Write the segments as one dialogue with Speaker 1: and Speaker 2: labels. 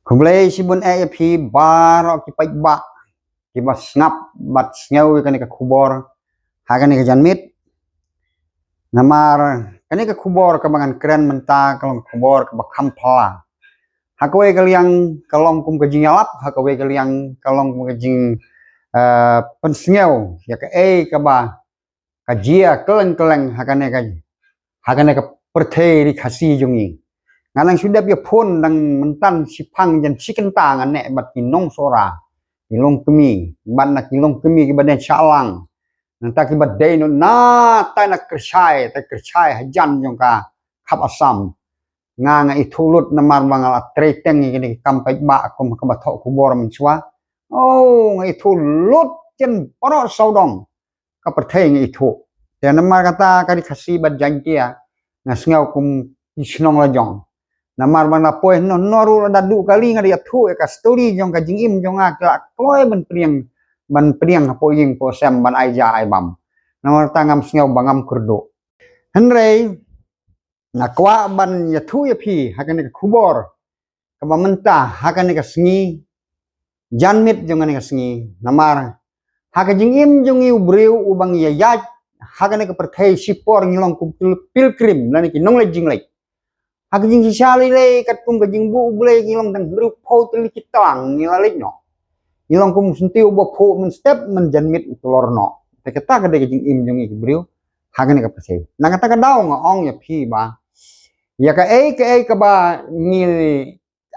Speaker 1: Kumulay si bun AFP baro ki paikba ki ba snap bat sngaw kani ka kubor hagan ni ka janmit namar kani ka kubor ka bangan keren menta kalong kubor ka bakam pala hakwe kaliang kalong kum ka jingalap hakwe kaliang kalong kum ka jing pensngaw ya ka ka ba ka jia keleng hagan ka perthei ri khasi jungi nganang sudah dia pun dang mentan sipang jan siken tangan nek bat kinong sora kilong kemi ban nak kilong kemi ki badan chalang nanta ki badai no na ta nak kerchai hajan jong ka khap asam nga itulut namar mangal treteng ni kampai ba kum ka bathok kubor menchwa nga itulut chen poro saudong ka perthei ngi itu te namar kata kari khasi bat jankia ngasngau kum isnong lajong namar bang lapoy no noru dadu kali ngari athu ka story jong ka jingim jong ka kloy ban priang po ying po sem ban aija ai bam namar tangam sngau bangam kurdo henrei nakwa ban yathu yapi hakan ka khubor ka bamenta hakan ka sngi janmit jong ka sngi namar haka jingim jong yu breu ubang yayaj hakan ka perthai sipor ngilong ku pilgrim lani ki nongle jinglai hak jing sisali le kat kum ka jing bu ble ngilong dang bru pho tli kitang ngilalik no ngilong kum sentiu bo pho men step men janmit telor no te kata ka de jing im jong ik bru hagan ka pase na kata ka daw nga ong ya phi ba ya ka ka ba ngil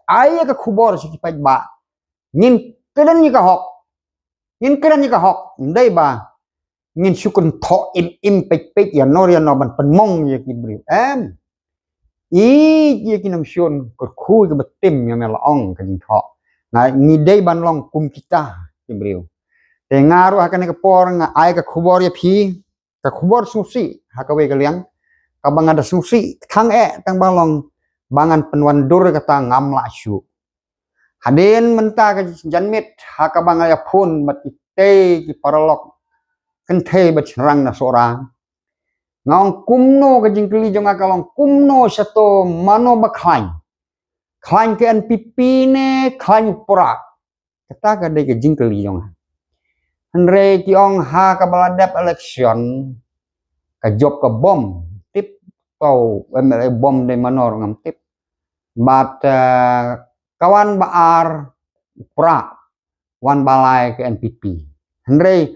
Speaker 1: ai ka khubor si ki ba ngin kedan ni ka hok ndai ba ngin sukun tho im pek ya no ban penmong ya ki bru ye kinam sion ko khu ke betim ya mel ong ka jing tho na ni dei ban long kum kita kibriu te ngaru akan ke por nga ai ka khubor ya phi ka khubor susi hakawe ka liang ka bang ada susi thang tang bang long bangan penwandur kata ngam la syu haden menta ka janmit haka bang ya phun mat te ki paralok kan the bat rang na sora ngong kumno ka jingkli jong akalong kumno sato mano bakhain khain ke NPP ne khain pura kata ka de ke jingkli jong henre ki ong ha ka baladap election ka job ka bom tip kau MLA bom de manor ngam tip bat kawan baar pura wan balai ke NPP henre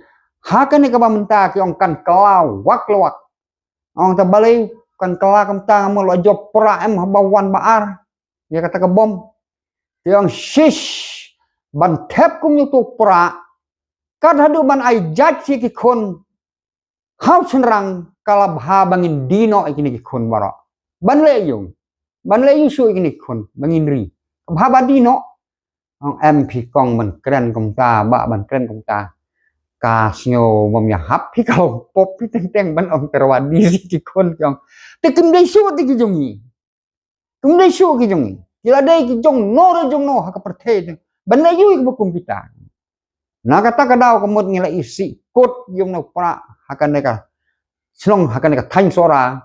Speaker 1: ha ka ne ka bamenta ki ong kan klau wak ong ta balai kan kala kam ta mo lo job pra habawan baar ya kata ke bom yang shish ban thep kum yu tu pra kad hadu ban ai jat si ki khon hau senrang kala bha bangin dino ikini ki khon bara ban le yu su ikini khon bangin ri bha ba dino ong MP kong man kren kum ta ba ban kren kum ta ka snyo mom ya hap pi kau pop pi teng ban om terwadi si kon kyong te kum dai su ti ki jongi kila dai ki jong no ha ka perthe ban la yu ki kum kita na kata ka daw kamot ngila isi kot yung na pra hakan ka slong hakan ka thain sora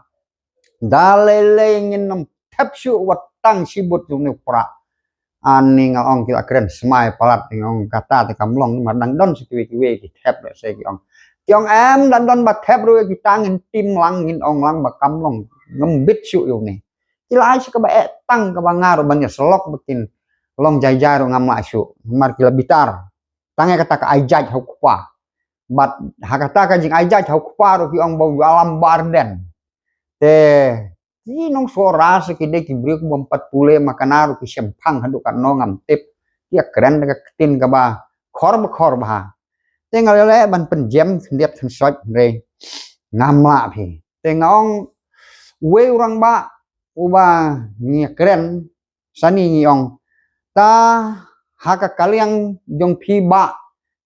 Speaker 1: dalele ngin nam thap su watang sibut yung na pra ani nga ong kila keren smai palat ngong kata te kamlong madang don sikiwe ki thep le se ki ong am dan don ba thep ro ki tangin tim lang ngin ong lang ba kamlong ngam bit su yo ne kila ai ka ba tang ka ba ngaro ban ya selok betin long jai ro ngam la su mar kila bitar tange kata ka ai jaj hau kwa bat hakata ka jing ai jaj hau kwa ro ki ong bau alam barden te ni nong sora sekide ki brio ko 40 makanaru ki sempang hadu kan no ngam tip ya keren ka tin ka ba khor ba te ngale ban penjem ndiap than soj re ngam la phi te ngong we urang ba uba ni keren sani ni ong ta haka kaliang jong phi ba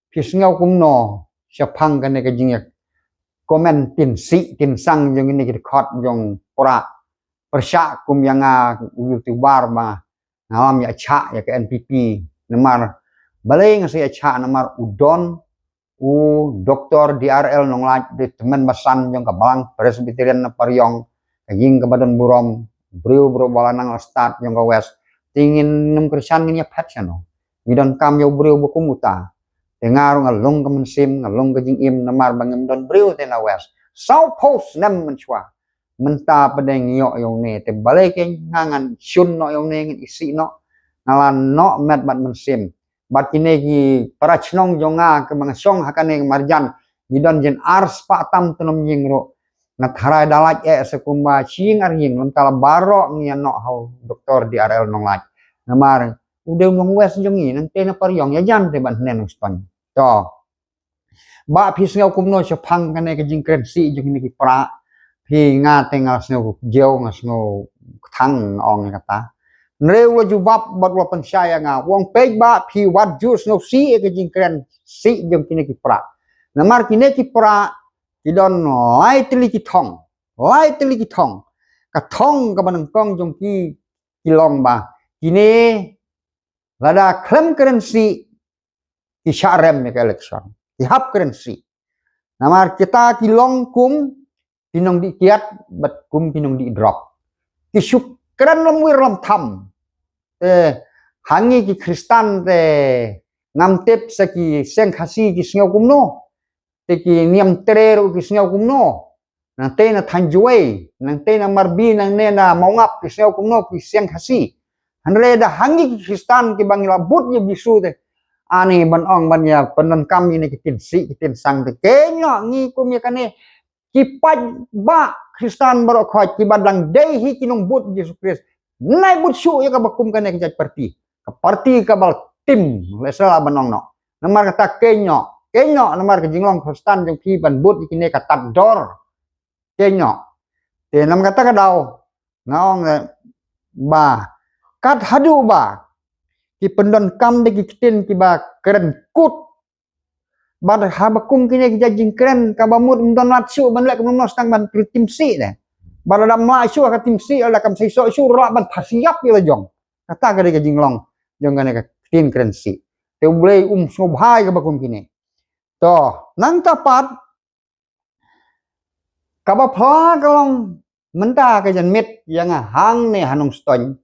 Speaker 1: phi sngaw kum no sepang kan ka jing komen tin sang jong ni ki khot jong pora persyak kum yang youtuber ma ngalam ya cha ya ke NPP namar balai ngasi cha namar udon doktor DRL nonglat di teman masan yang kabalang presbyterian na paryong kaying ke badan burom bro balanang start yang ke west tingin num Kristen ni patchano midon kam yo breu buku muta dengar ngalong ke mensim ngalong ke jingim namar bangem don breu te na west sau post nam menchwa menta pedeng yo yo ne te balik ngangan syun no yo ne isi no ngalan no met bat mensim bat kini ki parachnong jonga ke mangasong hakane marjan midon jen ars patam tenom jingro na tharai dalaj sekumba ching aring mentala baro ngi no hau doktor di RL nonglaj namar udah ngong wes jongi nanti na paryong ya jan te ban nen ston to ba phi sneu kumno chapang kane ke jing kren si jong ni ki pra phi nga tengal sneu jeu nga sneu thang ong kata nreu lo jubab bat lo pensaya nga wong pej ba phi wat ju sneu si ke jing kren si jong kini ki pra namar kini ki pra kidon lai tili ki thong ka thong ka banang kong jong ki long ba kini lada klem currency ki syarem ke election ki hap currency namar kita ki long kum pinong di kiat bat kum pinong di drop ki syuk kran lam wir lam tham hangi ki kristan te ngam tep sa ki seng khasi ki sngo kum no ki niam trero ki sneo kumno nang te na thanjuai nang te na marbi nang ne na maungap ki sneo kumno ki siang khasi hanre da hangi ki kristan ki bangila but ye bisu te ani ban ong ban ya penan kami ni ki tin si ki tin sang te kenyo ngi kum ye kane ki paj ba kristan baro khoj ki badang dei hi ki nong but Yesus Kristus nai but su ye ka bakum kane ki jaj parti ka bal tim lesala ban ong no namar kata kenyo namar ke jinglong Kristen jong phi ban but ikine ka tat dor kenyo te nam kata ka dau ngaong ba kat hadu ba ki pendon kam de ki tin ki ba keren kut ba ha ba kum kine ki jing keren ka ba mut don lat su ban lek nom stang ban tim si de ba da ma su ka tim si ala kam sai so su ra ban phasiap ye jong kata ka de jinglong jong kane ka tin keren si te boleh sobhai ka ba kum kine to nang tapat kaba phla kalong menta ke jan mit yang hang ne hanung ston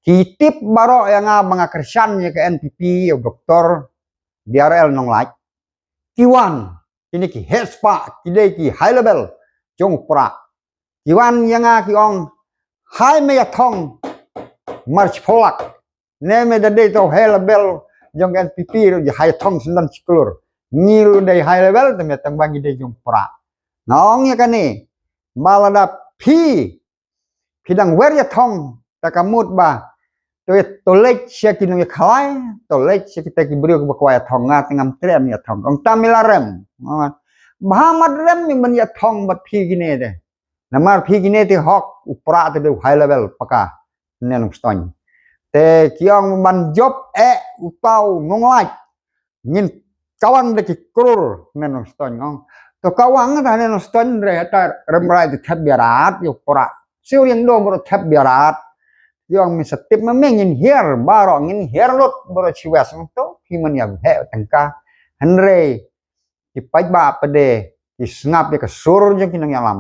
Speaker 1: kitip baro yang mga Kristen ya ke NPP ya doktor DRL nong laj kiwan ini ki hespa kide ki high level jong pra kiwan yang ki ong high me thong march polak ne me de to high level jong NPP ya high thong sendan sekulur ngilu dari high level teme tembang ide jong pra nong ya kane balada pidang wer ya thong takamut ba to lek sia kinong ya khalai to lek sia kita ki brio ba kwa thong nga tengam trem ya thong ong tamilarem Muhammad rem men ya thong bat phi gine de namar phi gine te hok upra te high level paka nenong ston te kiong ban job upau nonglaj ngin kawan de ki krur nenong ston ngong to kawang ta nenong ston re ta remrai de thap biarat yo pora siu yang do bro thap biarat yang mi setip memengin hier baro ngin hier lot bro chiwas to himan ya he tangka henre ki pajba pede ki ngap ya kesur jeng kinang yalam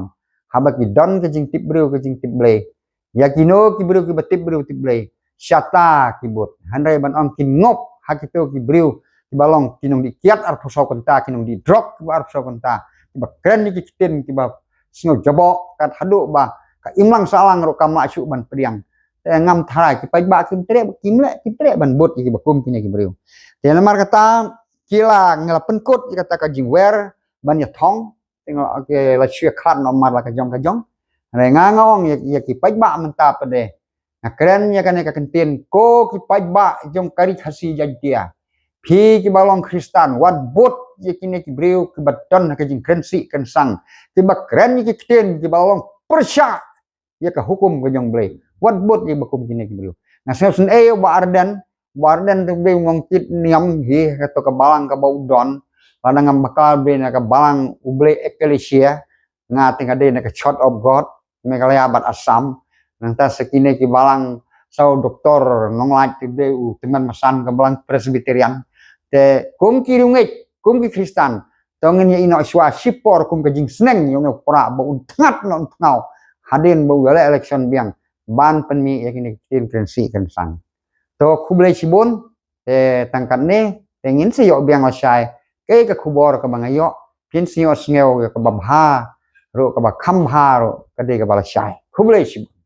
Speaker 1: haba ki don ke jing tip bro ke jing tip ble yakino ki bro ki batip bro tip ble syata kibut henre ban ong kin ngop hakito ki bro balong kinong di kiat ar pusau kenta kinong di drop ar pusau kenta ba kren ni kitin kiba singo jabo kat hadu ba ka imlang salang ro kam masuk ban priang te ngam tharai ki paj ba kim tre kimle ban bot ki ba kum kini ki breu te lamar kata kila ngela penkut kata ka jingwer ban ya thong tinggal ke la chia khat no mar la ka jong re ngangong ya ki paj ba menta pede na kren ya kane ka kentin ko ki paj ba jong kari khasi jantia phi ki balong Kristen wat bot ye kini ki breu ki baton ka jing krensi kensang ki ba kren ki kten ki balong persya ye ka hukum ka jong ble wat bot ye bakum kini ki breu na sen ba ardan tu be ngong kit niam hi ka to ka balang ka bau don ladang bakal be na ka balang uble eklesia ngati ka de na ka church of god me kalaya bat asam nang ta sekine ki balang sau doktor nonglaj ti be teman masan ka balang presbyterian te kum ki rungit kum ki Kristen tongen ye ino swa sipor kum ka jing sneng yo pra ba un tngat non ngau hadin ba wala election biang ban penmi yang ini tin krensi kensang to kublai sibun tangkat ne tengin se yo biang osai ke kubor ke bangayo pin sio sneo ke babha ro ke ba kham ha ro ke de ke bala sai kublai sibun